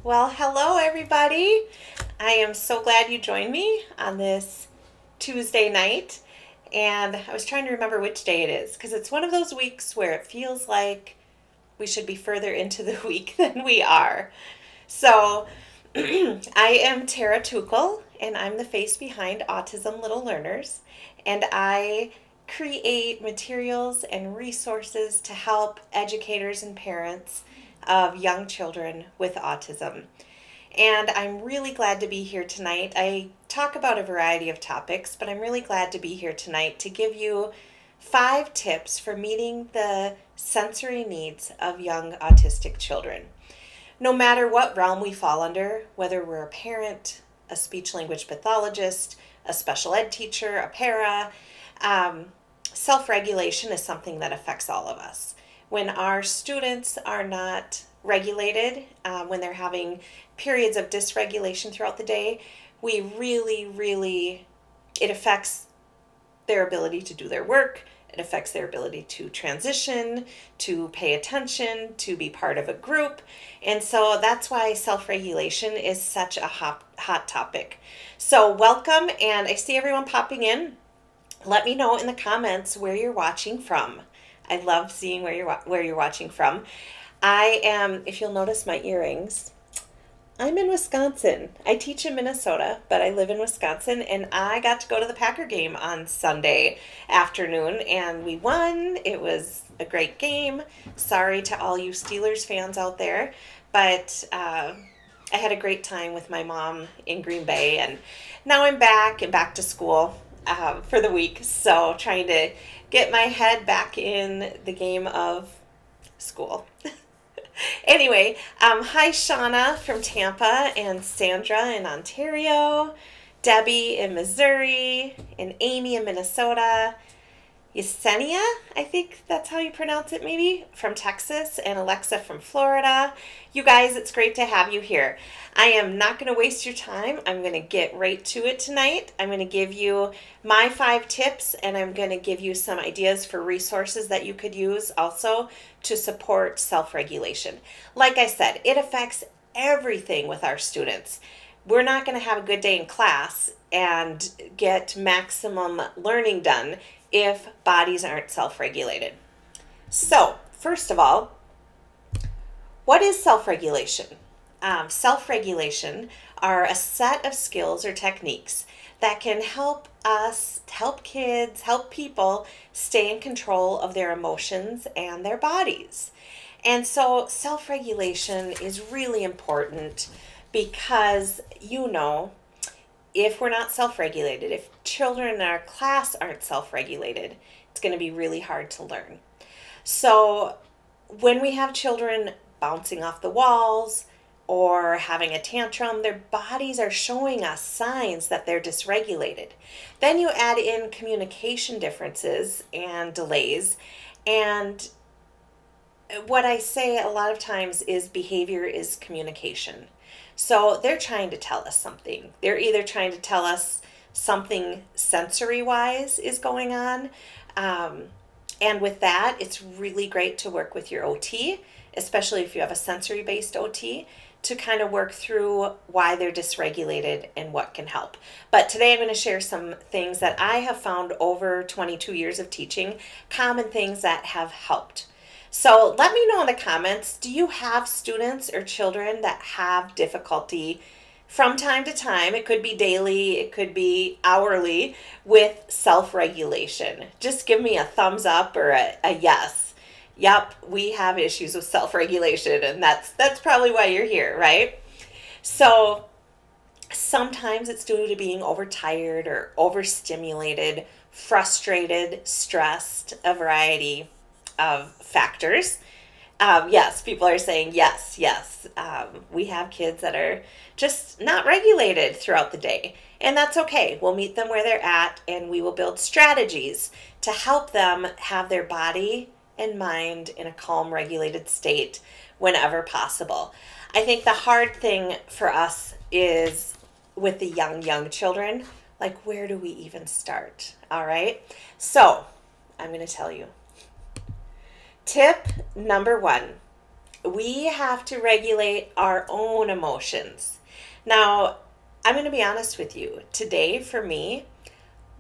Well, hello everybody. I am so glad you joined me on this Tuesday night. And I was trying to remember which day it is because it's one of those weeks where it feels like we should be further into the week than we are. So, I am Tara Tuchel, and I'm the face behind Autism Little Learners. And I create materials and resources to help educators and parents of young children with autism. And I'm really glad to be here tonight. I talk about a variety of topics, but I'm really glad to be here tonight to give you 5 tips for meeting the sensory needs of young autistic children. No matter what realm we fall under, whether we're a parent, a speech language pathologist, a special ed teacher, a para, um, self regulation is something that affects all of us. When our students are not regulated, when they're having periods of dysregulation throughout the day, we really, it affects their ability to do their work. It affects their ability to transition, to pay attention, to be part of a group. And so that's why self-regulation is such a hot topic. So welcome, and I see everyone popping in. Let me know in the comments where you're watching from. I love seeing where you're watching from. I am, if you'll notice my earrings, I'm in Wisconsin. I teach in Minnesota, but I live in Wisconsin, and I got to go to the Packer game on Sunday afternoon, and we won. It was a great game. Sorry to all you Steelers fans out there, but I had a great time with my mom in Green Bay, and now I'm back and back to school for the week, so trying to get my head back in the game of school. Anyway, hi Shauna from Tampa, and Sandra in Ontario, Debbie in Missouri, and Amy in Minnesota, Yesenia, I think that's how you pronounce it maybe, from Texas, and Alexa from Florida. You guys, it's great to have you here. I am not going to waste your time. I'm going to get right to it tonight. I'm going to give you my 5 tips, and I'm going to give you some ideas for resources that you could use also to support self-regulation. Like I said, it affects everything with our students. We're not going to have a good day in class and get maximum learning done if bodies aren't self-regulated. So, first of all, what is self-regulation? Self-regulation are a set of skills or techniques that can help us, help kids, help people stay in control of their emotions and their bodies. And so self-regulation is really important because, if we're not self-regulated, if children in our class aren't self-regulated, it's going to be really hard to learn. So when we have children bouncing off the walls or having a tantrum, their bodies are showing us signs that they're dysregulated. Then you add in communication differences and delays, and what I say a lot of times is behavior is communication. So they're trying to tell us something. They're either trying to tell us something sensory-wise is going on. And with that, it's really great to work with your OT, especially if you have a sensory-based OT, to kind of work through why they're dysregulated and what can help. But today I'm going to share some things that I have found over 22 years of teaching, common things that have helped. So let me know in the comments, do you have students or children that have difficulty from time to time? It could be daily, it could be hourly, with self-regulation. Just give me a thumbs up or a yes. Yep, we have issues with self-regulation, and that's probably why you're here, right? So sometimes it's due to being overtired or overstimulated, frustrated, stressed, a variety of factors. Yes, people are saying yes. We have kids that are just not regulated throughout the day, and that's okay. We'll meet them where they're at, and we will build strategies to help them have their body and mind in a calm, regulated state whenever possible. I think the hard thing for us is with the young children, like, where do we even start? All right, so I'm going to tell you. Tip number 1, we have to regulate our own emotions. Now, I'm going to be honest with you. Today, for me,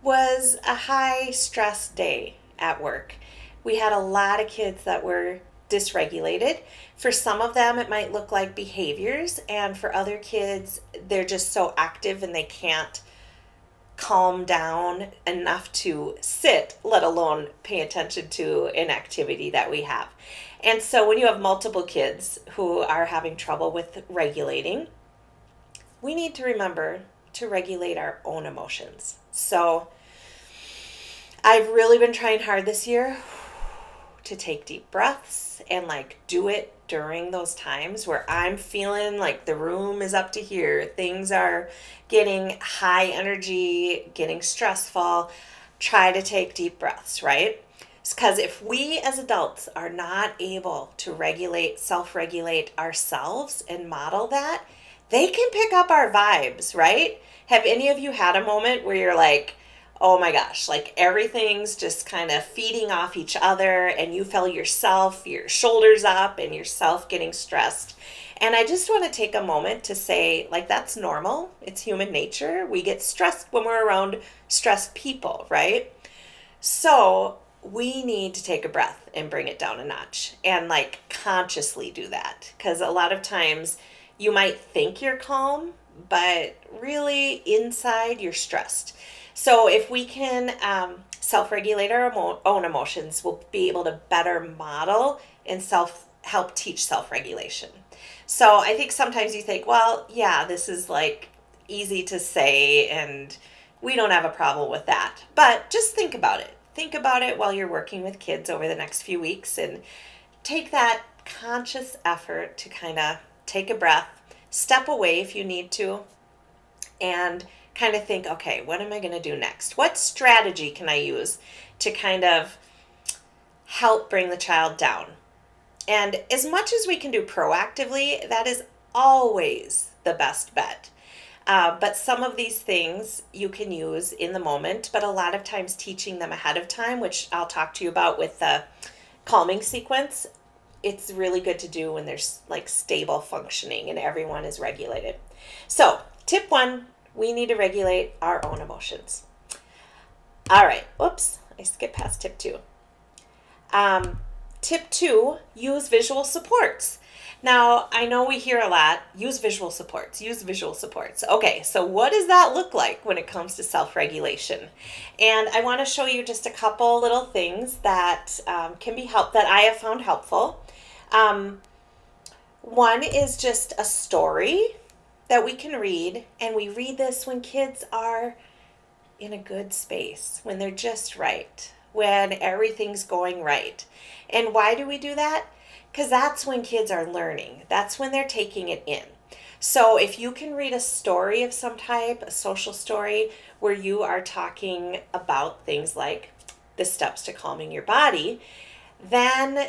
was a high stress day at work. We had a lot of kids that were dysregulated. For some of them, it might look like behaviors, and for other kids, they're just so active and they can't calm down enough to sit, let alone pay attention to an activity that we have. And so when you have multiple kids who are having trouble with regulating, we need to remember to regulate our own emotions. So I've really been trying hard this year to take deep breaths and like do it during those times where I'm feeling like the room is up to here, things are getting high energy, getting stressful. Try to take deep breaths, right? Because if we as adults are not able to regulate, self-regulate ourselves and model that, they can pick up our vibes, right? Have any of you had a moment where you're like, oh my gosh, like everything's just kind of feeding off each other and you feel yourself, your shoulders up and yourself getting stressed? And I just want to take a moment to say, like, that's normal. It's human nature. We get stressed when we're around stressed people, right? So we need to take a breath and bring it down a notch and like consciously do that. Because a lot of times you might think you're calm, but really inside you're stressed. So if we can self-regulate our own emotions, we'll be able to better model and help teach self-regulation. So I think sometimes you think, well, yeah, this is like easy to say and we don't have a problem with that. But just think about it. Think about it while you're working with kids over the next few weeks and take that conscious effort to kind of take a breath, step away if you need to, and kind of think, okay, what am I going to do next? What strategy can I use to kind of help bring the child down? And as much as we can do proactively, that is always the best bet. But some of these things you can use in the moment, but a lot of times teaching them ahead of time, which I'll talk to you about with the calming sequence, it's really good to do when there's like stable functioning and everyone is regulated. So tip 1, we need to regulate our own emotions. All right, oops, I skipped past tip 2. Tip 2, use visual supports. Now, I know we hear a lot, use visual supports. Okay, so what does that look like when it comes to self-regulation? And I want to show you just a couple little things that that I have found helpful. One is just a story that we can read, and we read this when kids are in a good space, when they're just right, when everything's going right. And why do we do that? Because that's when kids are learning. That's when they're taking it in. So if you can read a story of some type, a social story, where you are talking about things like the steps to calming your body, then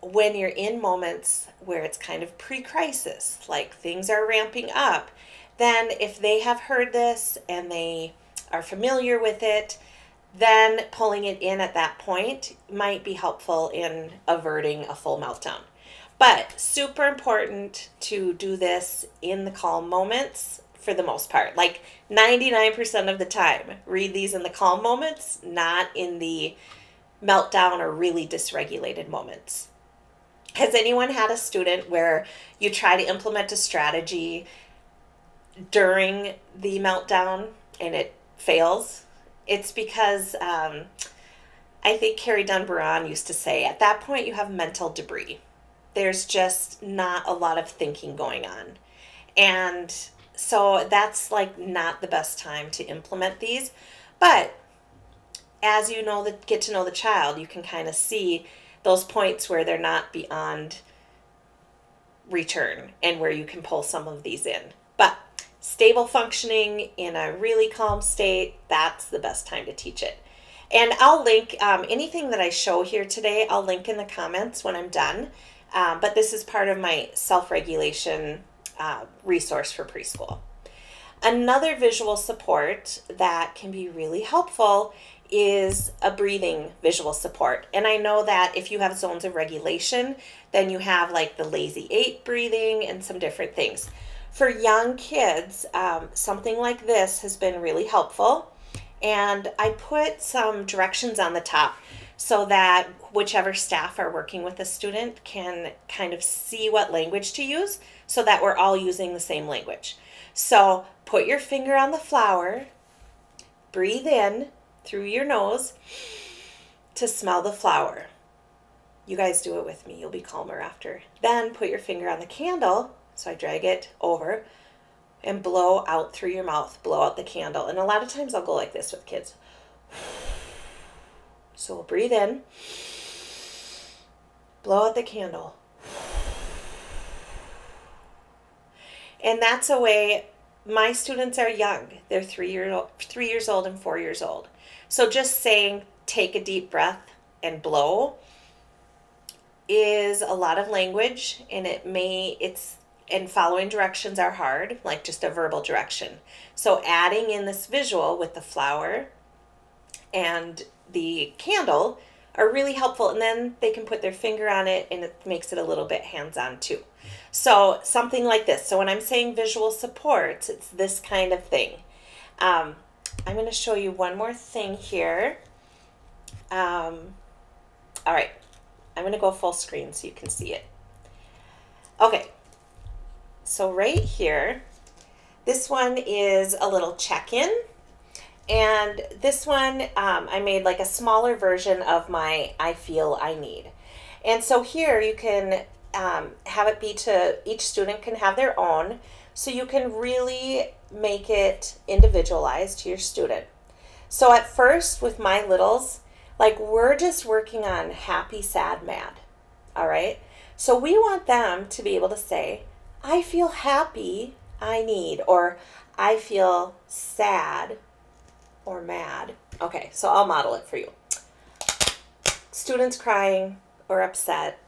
when you're in moments where it's kind of pre-crisis, like things are ramping up, then if they have heard this and they are familiar with it, then pulling it in at that point might be helpful in averting a full meltdown. But super important to do this in the calm moments for the most part. Like 99% of the time, read these in the calm moments, not in the meltdown or really dysregulated moments. Has anyone had a student where you try to implement a strategy during the meltdown and it fails? It's because I think Carrie Dunbaron used to say, at that point you have mental debris. There's just not a lot of thinking going on. And so that's like not the best time to implement these. But as you get to know the child, you can kind of see those points where they're not beyond return and where you can pull some of these in. But stable functioning in a really calm state, that's the best time to teach it. And I'll link anything that I show here today, I'll link in the comments when I'm done. But this is part of my self-regulation resource for preschool. Another visual support that can be really helpful is a breathing visual support. And I know that if you have zones of regulation, then you have like the lazy 8 breathing and some different things. For young kids, something like this has been really helpful. And I put some directions on the top so that whichever staff are working with a student can kind of see what language to use so that we're all using the same language. So put your finger on the flower, breathe in through your nose to smell the flower. You guys do it with me. You'll be calmer after. Then put your finger on the candle. So I drag it over and blow out through your mouth. Blow out the candle. And a lot of times I'll go like this with kids. So we'll breathe in. Blow out the candle. And that's a way, my students are young. They're 3 years old and 4 years old. So just saying, take a deep breath and blow is a lot of language, and and following directions are hard, like just a verbal direction. So adding in this visual with the flower and the candle are really helpful, and then they can put their finger on it and it makes it a little bit hands-on too. So something like this. So when I'm saying visual supports, it's this kind of thing. I'm going to show you one more thing here. All right, I'm going to go full screen so you can see it. Okay, so right here, this one is a little check-in. And this one, I made like a smaller version of my I feel I need. And so here you can have it be to, each student can have their own. So you can really make it individualized to your student. So at first with my littles, like we're just working on happy, sad, mad. All right. So we want them to be able to say, I feel happy, I need, or I feel sad or mad. Okay, so I'll model it for you. Students crying or upset,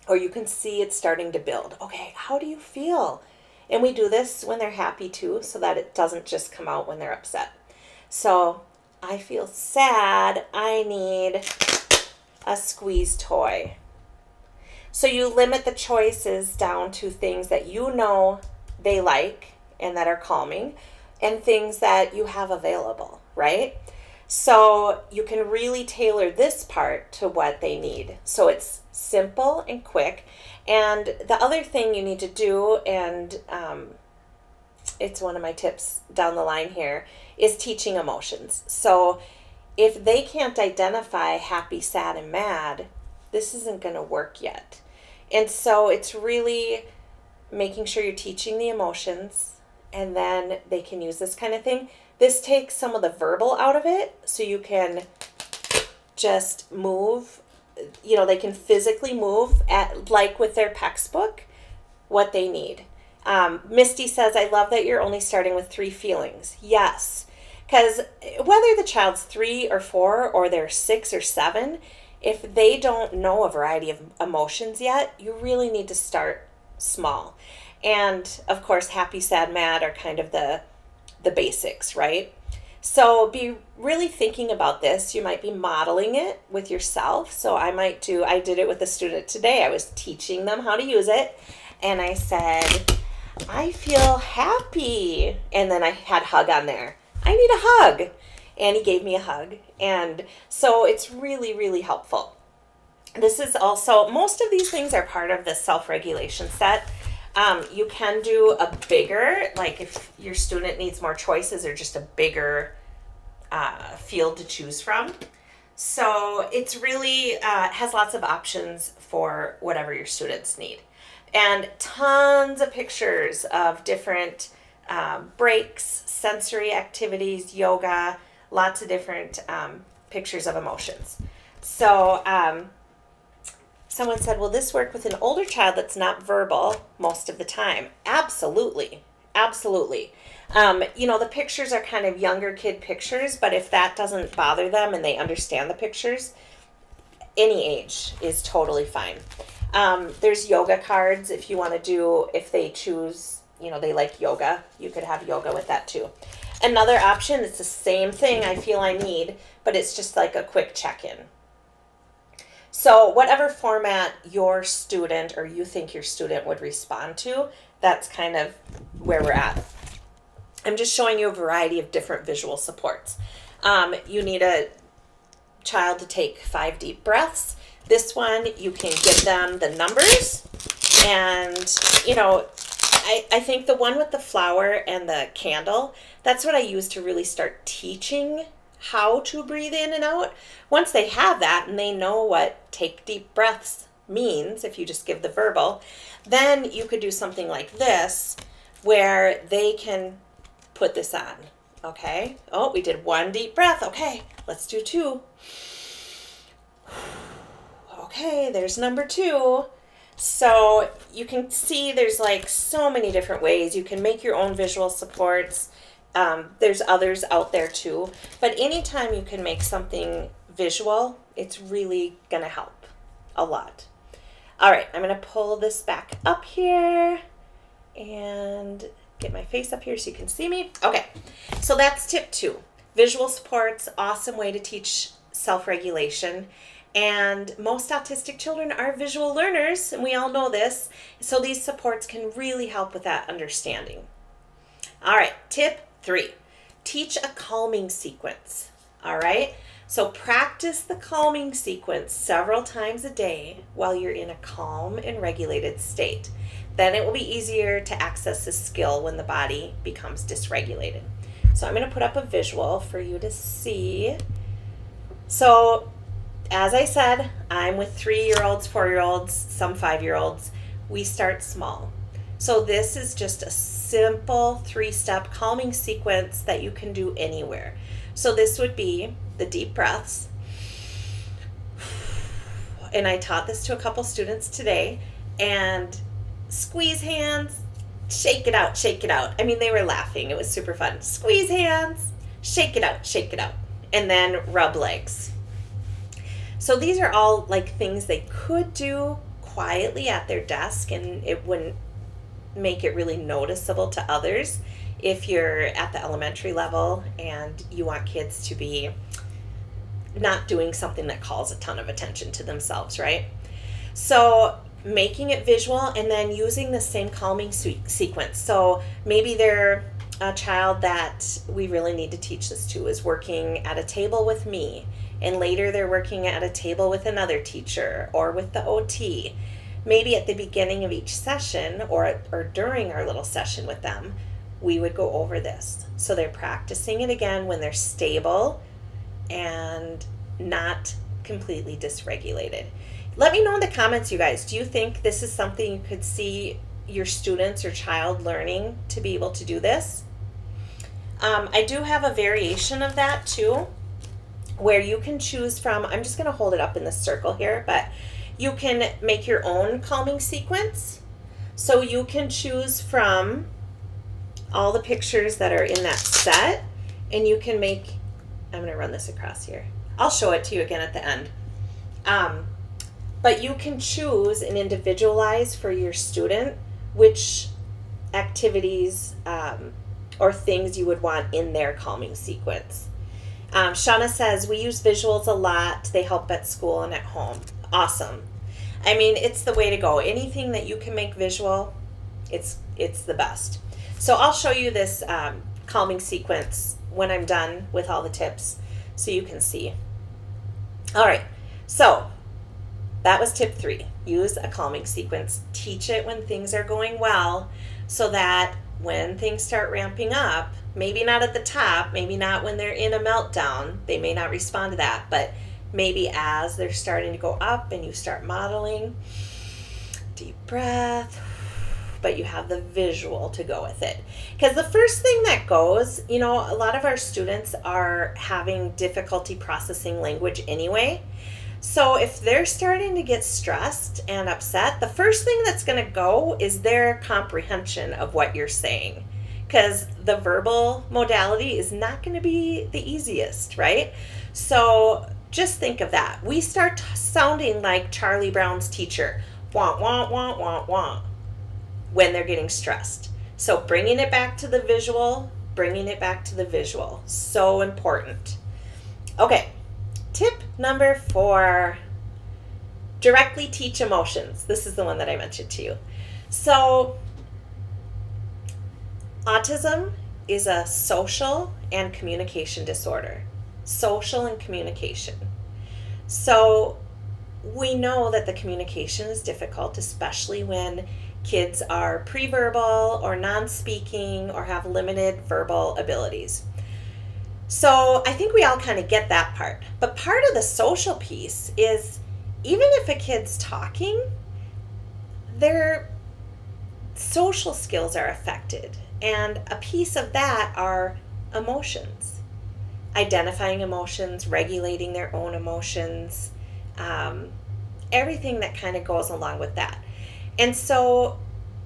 or you can see it starting to build. Okay, how do you feel? And we do this when they're happy too, so that it doesn't just come out when they're upset. So I feel sad, I need a squeeze toy. So you limit the choices down to things that you know they like and that are calming, and things that you have available, right? So you can really tailor this part to what they need. So it's simple and quick. And the other thing you need to do, and it's one of my tips down the line here, is teaching emotions. So if they can't identify happy, sad, and mad, this isn't going to work yet. And so it's really making sure you're teaching the emotions, and then they can use this kind of thing. This takes some of the verbal out of it, so you can just move, they can physically move at, like with their PECS book, what they need. Misty says, I love that you're only starting with 3 feelings. Yes, because whether the child's 3 or 4 or they're 6 or 7, if they don't know a variety of emotions yet, you really need to start small. And of course, happy, sad, mad are kind of the basics, right? So be really thinking about this. You might be modeling it with yourself. So I did it with a student today. I was teaching them how to use it. And I said, I feel happy. And then I had hug on there. I need a hug. And he gave me a hug. And so it's really, really helpful. This is also, most of these things are part of the self-regulation set. You can do a bigger, like if your student needs more choices or just a bigger field to choose from. So it's really has lots of options for whatever your students need. And tons of pictures of different breaks, sensory activities, yoga, lots of different pictures of emotions. So someone said, will this work with an older child that's not verbal most of the time? Absolutely. Absolutely. The pictures are kind of younger kid pictures, but if that doesn't bother them and they understand the pictures, any age is totally fine. There's yoga cards if you want to do, if they choose, they like yoga, you could have yoga with that too. Another option, it's the same thing I feel I need, but it's just like a quick check-in. So whatever format your student or you think your student would respond to, that's kind of where we're at. I'm just showing you a variety of different visual supports. You need a child to take 5 deep breaths. This one, you can give them the numbers. And, you know, I think the one with the flower and the candle, that's what I use to really start teaching how to breathe in and out. Once they have that and they know what take deep breaths means, if you just give the verbal, then you could do something like this where they can put this on. Okay. Oh, we did 1 deep breath. Okay, let's do 2. Okay, there's number 2. So you can see there's like so many different ways. You can make your own visual supports. There's others out there too. But anytime you can make something visual, it's really going to help a lot. All right, I'm going to pull this back up here and get my face up here so you can see me. Okay, so that's tip 2. Visual supports, awesome way to teach self-regulation. And most autistic children are visual learners, and we all know this. So these supports can really help with that understanding. All right, tip 3, teach a calming sequence. All right, so practice the calming sequence several times a day while you're in a calm and regulated state. Then it will be easier to access this skill when the body becomes dysregulated. So I'm going to put up a visual for you to see. So as I said, I'm with 3-year-olds, 4-year-olds, some 5-year-olds. We start small. So this is just a simple 3-step calming sequence that you can do anywhere. So this would be the deep breaths. And I taught this to a couple students today. And squeeze hands, shake it out, shake it out. I mean, they were laughing. It was super fun. Squeeze hands, shake it out, shake it out. And then rub legs. So these are all like things they could do quietly at their desk, and it wouldn't make it really noticeable to others if you're at the elementary level and you want kids to be not doing something that calls a ton of attention to themselves, right? So making it visual and then using the same calming sequence. So maybe they're a child that we really need to teach this to is working at a table with me, and later they're working at a table with another teacher or with the OT. Maybe at the beginning of each session or during our little session with them, we would go over this. So they're practicing it again when they're stable and not completely dysregulated. Let me know in the comments, you guys, do you think this is something you could see your students or child learning to be able to do this? I do have a variation of that too, where you can choose from, I'm just going to hold it up in this circle here, but you can make your own calming sequence. So you can choose from all the pictures that are in that set, and you can make, I'm going to run this across here. I'll show it to you again at the end. But you can choose and individualize for your student which activities or things you would want in their calming sequence. Shauna says, we use visuals a lot. They help at school and at home. Awesome. I mean, it's the way to go. Anything that you can make visual, it's the best. So I'll show you this calming sequence when I'm done with all the tips so you can see. All right, so that was tip 3. Use a calming sequence. Teach it when things are going well so that when things start ramping up, maybe not at the top, maybe not when they're in a meltdown, they may not respond to that, but maybe as they're starting to go up and you start modeling, deep breath, but you have the visual to go with it. Because the first thing that goes, you know, a lot of our students are having difficulty processing language anyway. So if they're starting to get stressed and upset, the first thing that's going to go is their comprehension of what you're saying. Because the verbal modality is not going to be the easiest, right? So just think of that. We start sounding like Charlie Brown's teacher, wah, wah, wah, wah, wah, when they're getting stressed. So bringing it back to the visual, bringing it back to the visual. So important. Okay, tip number 4, directly teach emotions. This is the one that I mentioned to you. So, autism is a social and communication disorder. Social and communication. So, we know that the communication is difficult, especially when kids are pre-verbal or non-speaking or have limited verbal abilities. So I think we all kind of get that part. But part of the social piece is, even if a kid's talking, their social skills are affected. And a piece of that are emotions. Identifying emotions, regulating their own emotions, everything that kind of goes along with that. And so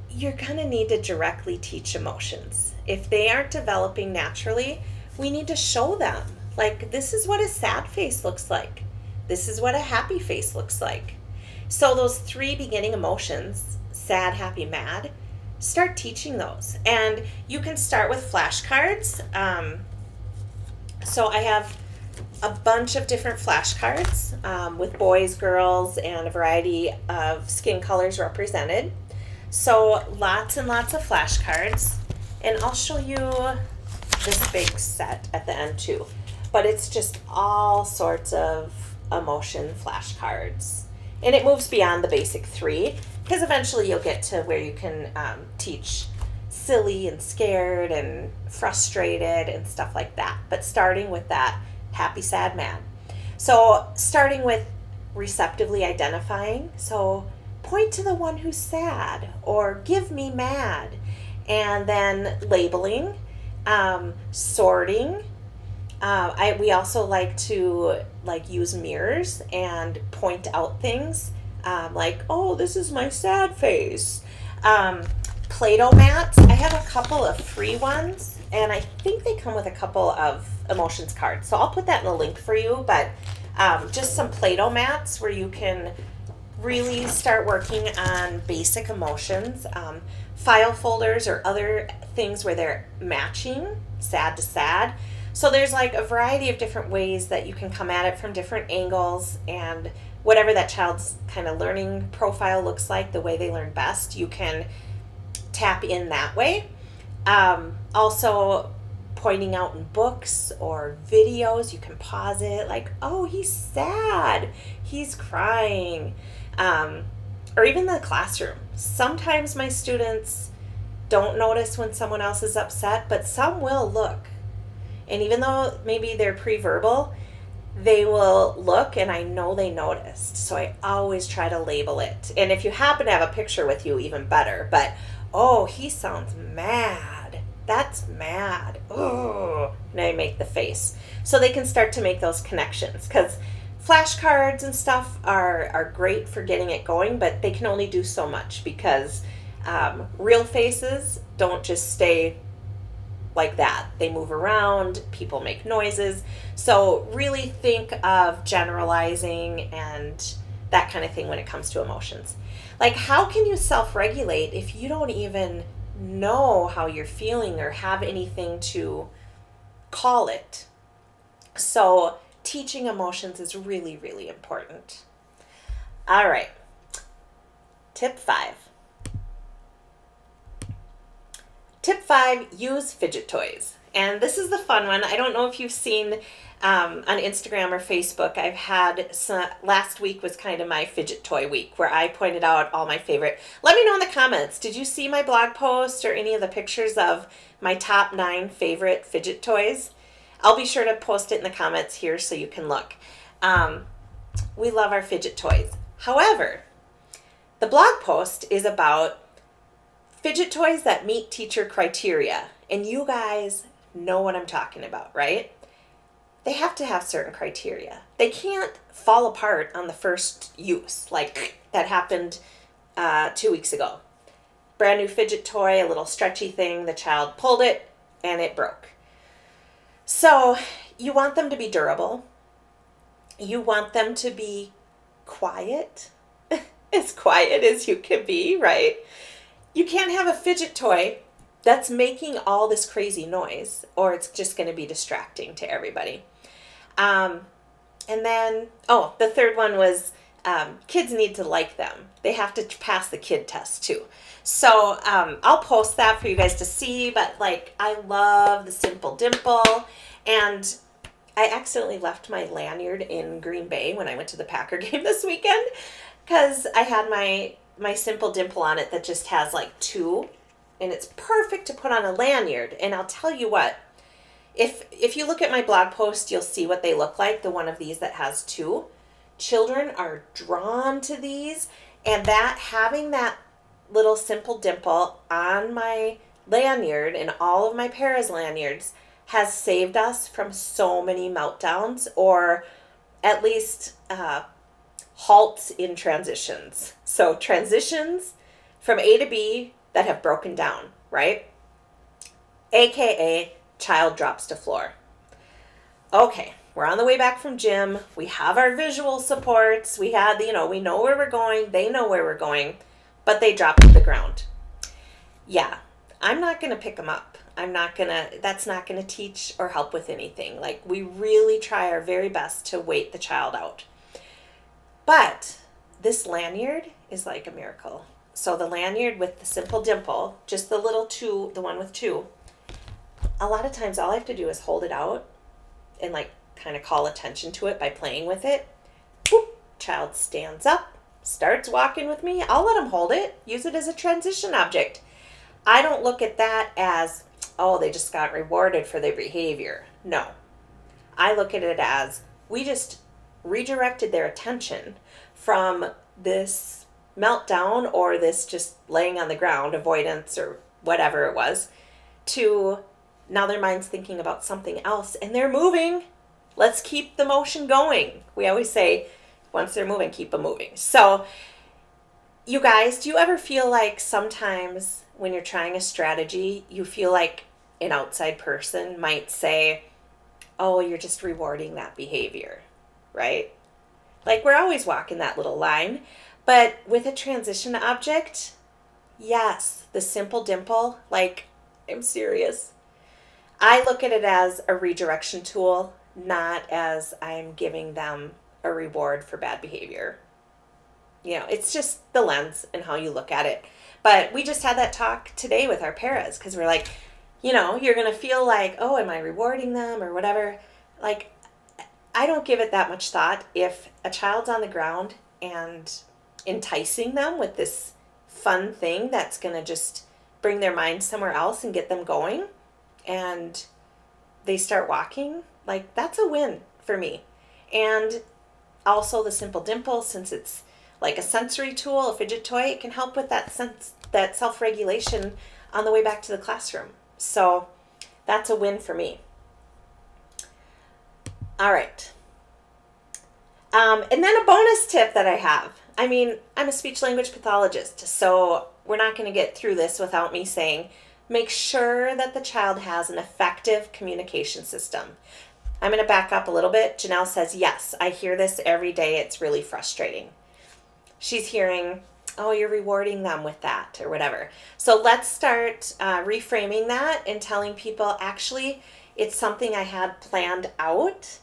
you're going to need to directly teach emotions. If they aren't developing naturally, we need to show them. Like, this is what a sad face looks like. This is what a happy face looks like. So those 3 beginning emotions, sad, happy, mad, start teaching those. And you can start with flashcards. So I have a bunch of different flashcards with boys, girls, and a variety of skin colors represented. So lots and lots of flashcards. And I'll show you this big set at the end too. But it's just all sorts of emotion flashcards. And it moves beyond the basic 3, because eventually you'll get to where you can teach silly and scared and frustrated and stuff like that. But starting with that happy, sad, mad. So starting with receptively identifying. So point to the one who's sad, or give me mad. And then labeling, sorting. We also like to use mirrors and point out things, like, oh, this is my sad face. Play-Doh mats. I have a couple of free ones, and I think they come with a couple of emotions cards. So I'll put that in the link for you, but just some Play-Doh mats where you can really start working on basic emotions. File folders or other things where they're matching sad to sad. So there's like a variety of different ways that you can come at it from different angles, and whatever that child's kind of learning profile looks like, the way they learn best, you can tap in that way. Also pointing out in books or videos, you can pause it, like, oh, he's sad, he's crying. Or even the classroom. Sometimes my students don't notice when someone else is upset, but some will look. And even though maybe they're pre-verbal, they will look, and I know they noticed. So I always try to label it. And if you happen to have a picture with you, even better. But, oh, he sounds mad. That's mad. Oh, and I make the face. So they can start to make those connections. Because flashcards and stuff are great for getting it going, but they can only do so much, because real faces don't just stay like that. They move around, people make noises. So really think of generalizing and that kind of thing when it comes to emotions. Like, how can you self-regulate if you don't even know how you're feeling or have anything to call it? So teaching emotions is really, really important. All right. Tip 5. Tip 5, use fidget toys. And this is the fun one. I don't know if you've seen on Instagram or Facebook, I've had last week was kind of my fidget toy week, where I pointed out all my favorite. Let me know in the comments, did you see my blog post or any of the pictures of my top 9 favorite fidget toys? I'll be sure to post it in the comments here so you can look. We love our fidget toys. However, the blog post is about fidget toys that meet teacher criteria. And you guys know what I'm talking about, right? They have to have certain criteria. They can't fall apart on the first use, like that happened 2 weeks ago. Brand new fidget toy, a little stretchy thing, the child pulled it and it broke. So you want them to be durable. You want them to be quiet, as quiet as you can be, right? You can't have a fidget toy that's making all this crazy noise, or it's just going to be distracting to everybody. Um, and then, the third one was kids need to like them. They have to pass the kid test too. So I'll post that for you guys to see, but like I love the Simple Dimple. And I accidentally left my lanyard in Green Bay when I went to the Packer game this weekend because I had my Simple Dimple on it that just has like two, and it's perfect to put on a lanyard. And I'll tell you what, if you look at my blog post, you'll see what they look like, the one of these that has two. Children are drawn to these, and that having that little Simple Dimple on my lanyard and all of my Paras lanyards has saved us from so many meltdowns, or at least halts in transitions. So transitions from A to B that have broken down, right? AKA child drops to floor. Okay, we're on the way back from gym. We have our visual supports. We know where we're going. They know where we're going, but they drop to the ground. Yeah, I'm not going to pick them up. That's not going to teach or help with anything. Like, we really try our very best to wait the child out. But this lanyard is like a miracle. So the lanyard with the Simple Dimple, just the little two, the one with two, a lot of times all I have to do is hold it out and like kind of call attention to it by playing with it. Boop, child stands up, starts walking with me. I'll let them hold it, use it as a transition object. I don't look at that as, oh, they just got rewarded for their behavior. No. I look at it as we just redirected their attention from this meltdown or this just laying on the ground, avoidance or whatever it was, to now their mind's thinking about something else and they're moving. Let's keep the motion going. We always say, once they're moving, keep them moving. So, you guys, do you ever feel like sometimes when you're trying a strategy, you feel like an outside person might say, oh, you're just rewarding that behavior, right? Like, we're always walking that little line. But with a transition object, yes, the Simple Dimple, like, I'm serious. I look at it as a redirection tool, not as I'm giving them a reward for bad behavior. It's just the lens and how you look at it. But we just had that talk today with our paras because we're like, you're going to feel like, oh, am I rewarding them or whatever? Like, I don't give it that much thought. If a child's on the ground and enticing them with this fun thing that's going to just bring their mind somewhere else and get them going, and they start walking, like, that's a win for me. And also the Simple Dimple, since it's like a sensory tool, a fidget toy, it can help with that self-regulation on the way back to the classroom. So that's a win for me. All right. And then a bonus tip that I have. I mean, I'm a speech language pathologist, so we're not going to get through this without me saying, make sure that the child has an effective communication system. I'm going to back up a little bit. Janelle says, yes, I hear this every day. It's really frustrating. She's hearing, oh, you're rewarding them with that or whatever. So let's start reframing that and telling people, actually, it's something I had planned out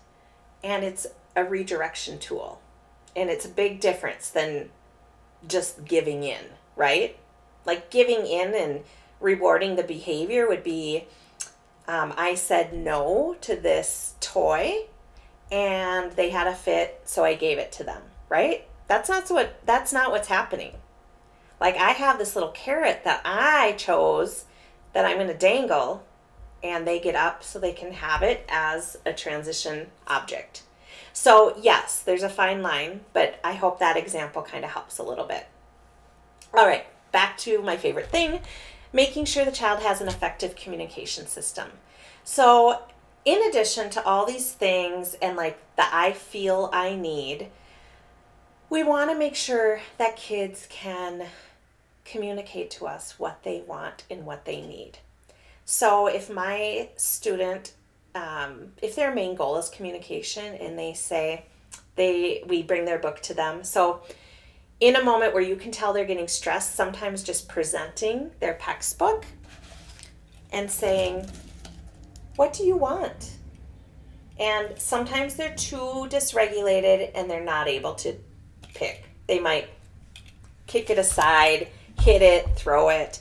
and it's a redirection tool. And it's a big difference than just giving in, right? Like giving in and rewarding the behavior would be, I said no to this toy and they had a fit, so I gave it to them, right? That's not what's happening. Like, I have this little carrot that I chose that I'm going to dangle, and they get up so they can have it as a transition object. So yes, there's a fine line, but I hope that example kind of helps a little bit. All right, back to my favorite thing, making sure the child has an effective communication system. So in addition to all these things and like the I feel I need, we want to make sure that kids can communicate to us what they want and what they need. So if my student, if their main goal is communication and they say, we bring their book to them. So in a moment where you can tell they're getting stressed, sometimes just presenting their textbook and saying, what do you want? And sometimes they're too dysregulated and they're not able to pick. They might kick it aside, hit it, throw it.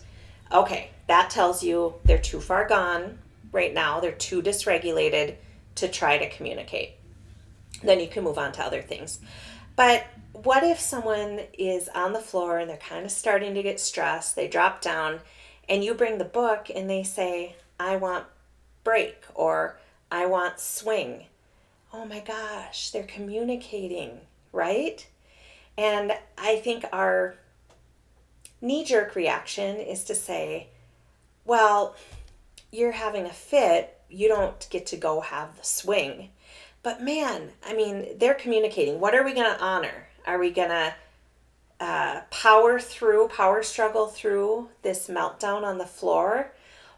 Okay, that tells you they're too far gone right now. They're too dysregulated to try to communicate. Then you can move on to other things. But what if someone is on the floor and they're kind of starting to get stressed, they drop down, and you bring the book and they say, I want break, or I want swing. Oh my gosh, they're communicating, right? And I think our knee-jerk reaction is to say, well, you're having a fit, you don't get to go have the swing. But man, I mean, they're communicating. What are we going to honor? Are we going to power struggle through this meltdown on the floor?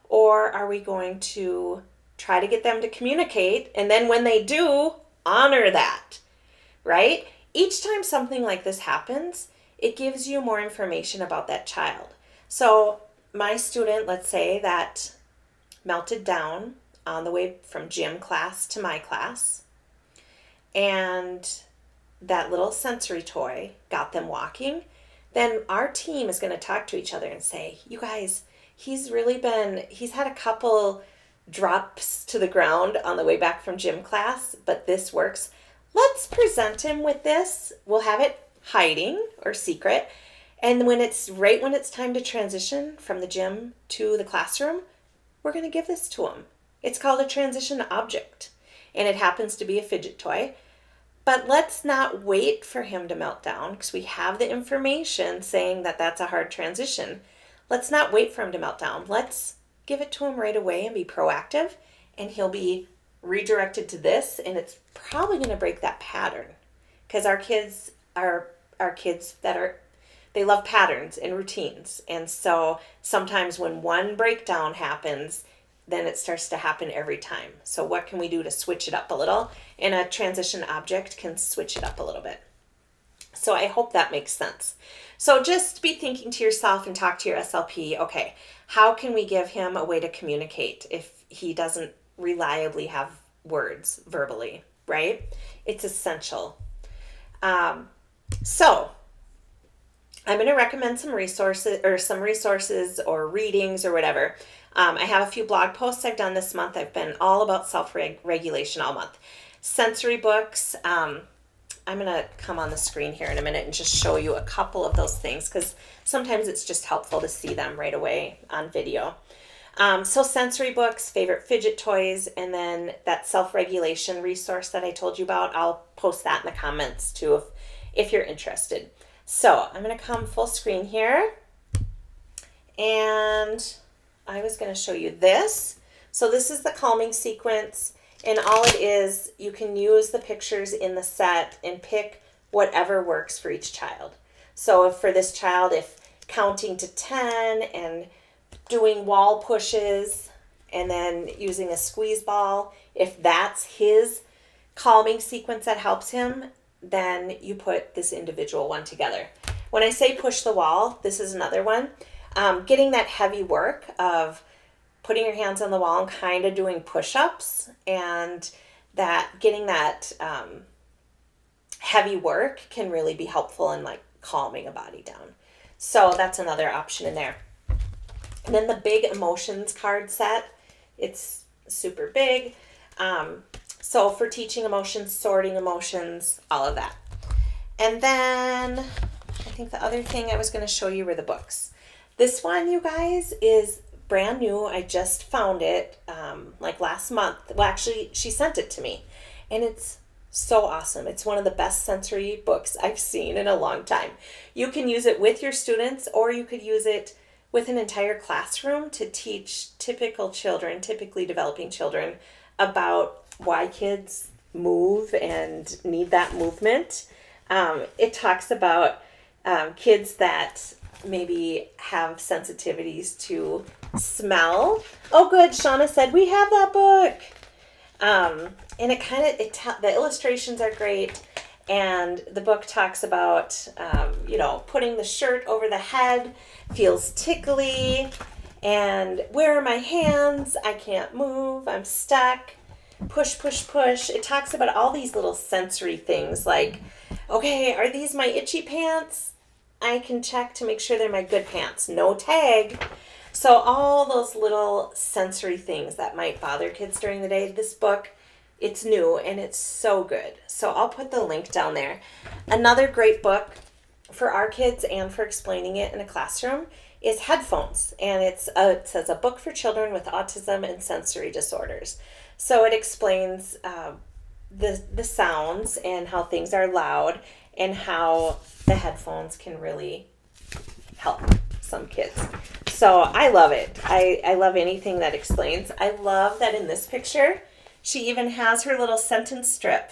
Or are we going to try to get them to communicate, and then when they do, honor that, right? Each time something like this happens, it gives you more information about that child. So my student, let's say, that melted down on the way from gym class to my class, and that little sensory toy got them walking, then our team is going to talk to each other and say, you guys, he's had a couple drops to the ground on the way back from gym class, but this works. Let's present him with this. We'll have it hiding or secret. And when it's time to transition from the gym to the classroom, we're going to give this to him. It's called a transition object, and it happens to be a fidget toy. But let's not wait for him to melt down, because we have the information saying that that's a hard transition. Let's not wait for him to melt down. Let's give it to him right away and be proactive, and he'll be redirected to this, and it's probably going to break that pattern, because our kids they love patterns and routines. And so sometimes when one breakdown happens, then it starts to happen every time. So what can we do to switch it up a little? And a transition object can switch it up a little bit. So I hope that makes sense. So just be thinking to yourself and talk to your SLP, okay, how can we give him a way to communicate if he doesn't reliably have words verbally, right? It's essential. So I'm going to recommend some resources or readings or whatever. I have a few blog posts I've done this month. I've been all about self-regulation all month. Sensory books. I'm going to come on the screen here in a minute and just show you a couple of those things, because sometimes it's just helpful to see them right away on video. So sensory books, favorite fidget toys, and then that self-regulation resource that I told you about. I'll post that in the comments too if you're interested. So I'm going to come full screen here, and I was going to show you this. So this is the calming sequence, and all it is, you can use the pictures in the set and pick whatever works for each child. So if for this child, if counting to 10 and doing wall pushes and then using a squeeze ball, if that's his calming sequence that helps him, then you put this individual one together. When I say push the wall, this is another one. Getting that heavy work of putting your hands on the wall and kind of doing push-ups, and that getting that heavy work can really be helpful in like calming a body down. So that's another option in there. And then the big emotions card set, it's super big. So for teaching emotions, sorting emotions, all of that. And then I think the other thing I was going to show you were the books. This one, you guys, is brand new. I just found it like last month. Well, actually, she sent it to me, and it's so awesome. It's one of the best sensory books I've seen in a long time. You can use it with your students, or you could use it with an entire classroom to teach typically developing children about why kids move and need that movement. It talks about kids that maybe have sensitivities to smell. Oh, good. Shauna said we have that book. And the illustrations are great. And the book talks about, putting the shirt over the head feels tickly. And where are my hands? I can't move. I'm stuck. Push, push, push. It talks about all these little sensory things like, okay, are these my itchy pants? I can check to make sure they're my good pants. No tag. So all those little sensory things that might bother kids during the day, this book, it's new and it's so good. So I'll put the link down there. Another great book for our kids and for explaining it in a classroom is Headphones. And it says a book for children with autism and sensory disorders. So it explains the sounds and how things are loud and how the headphones can really help some kids. So I love it. I love anything that explains. I love that in this picture, she even has her little sentence strip.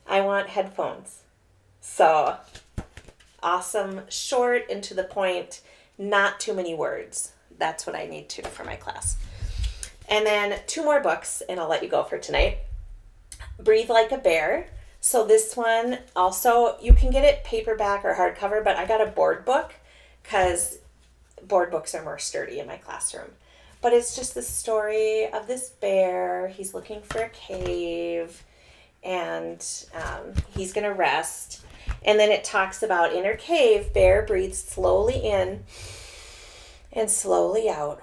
I want headphones. So awesome, short and to the point, not too many words. That's what I need to for my class. And then 2 more books, and I'll let you go for tonight. Breathe Like a Bear. So this one also, you can get it paperback or hardcover, but I got a board book because board books are more sturdy in my classroom. But it's just the story of this bear. He's looking for a cave, and he's going to rest. And then it talks about in her cave, bear breathes slowly in and slowly out.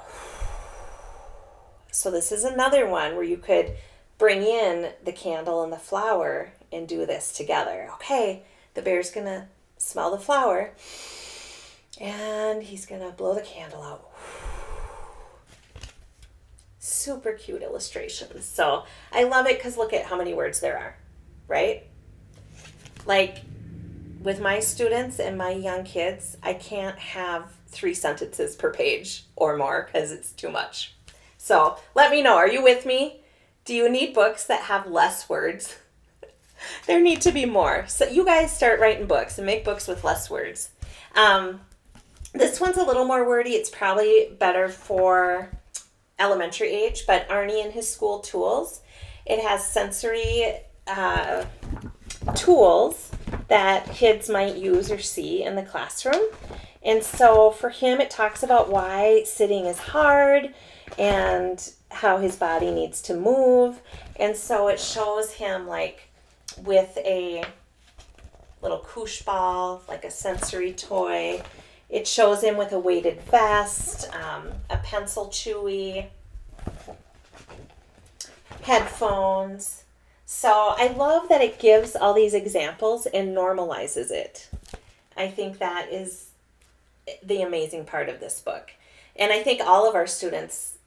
So this is another one where you could bring in the candle and the flower and do this together. Okay, the bear's going to smell the flower and he's going to blow the candle out. Super cute illustrations. So I love it because look at how many words there are, right? Like with my students and my young kids, I can't have 3 sentences per page or more because it's too much. So let me know, are you with me? Do you need books that have less words? There need to be more. So you guys start writing books and make books with less words. This one's a little more wordy. It's probably better for elementary age, but Arnie and his school tools. It has sensory tools that kids might use or see in the classroom. And so for him, it talks about why sitting is hard and how his body needs to move. And so it shows him like with a little koosh ball, like a sensory toy. It shows him with a weighted vest, a pencil chewy, headphones. So I love that it gives all these examples and normalizes it. I think that is the amazing part of this book. And I think all of our students,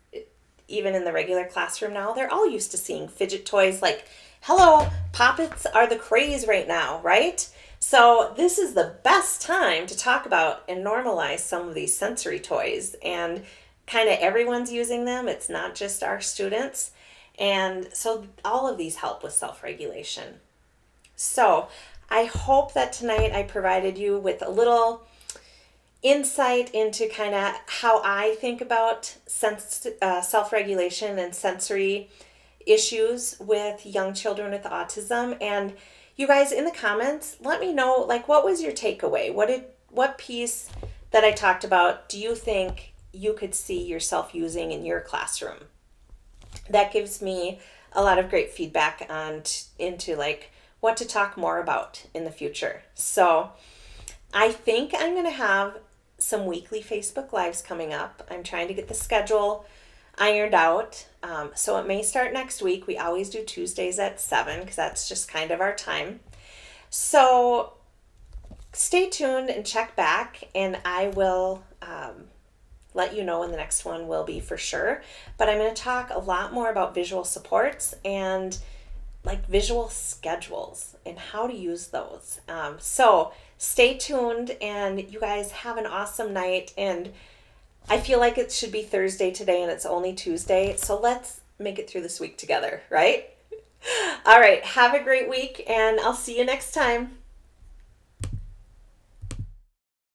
even in the regular classroom now, they're all used to seeing fidget toys like, hello, Poppets are the craze right now, right? So this is the best time to talk about and normalize some of these sensory toys. And kind of everyone's using them. It's not just our students. And so all of these help with self-regulation. So I hope that tonight I provided you with a little insight into kind of how I think about self-regulation and sensory issues with young children with autism. And you guys in the comments, let me know, like, what was your takeaway? What piece that I talked about do you think you could see yourself using in your classroom? That gives me a lot of great feedback into like what to talk more about in the future. So I think I'm going to have some weekly Facebook Lives coming up. I'm trying to get the schedule ironed out. So it may start next week. We always do Tuesdays at 7 because that's just kind of our time. So stay tuned and check back, and I will let you know when the next one will be for sure. But I'm going to talk a lot more about visual supports and like visual schedules and how to use those. So stay tuned, and you guys have an awesome night. And I feel like it should be Thursday today and it's only Tuesday. So let's make it through this week together, right? All right. Have a great week, and I'll see you next time.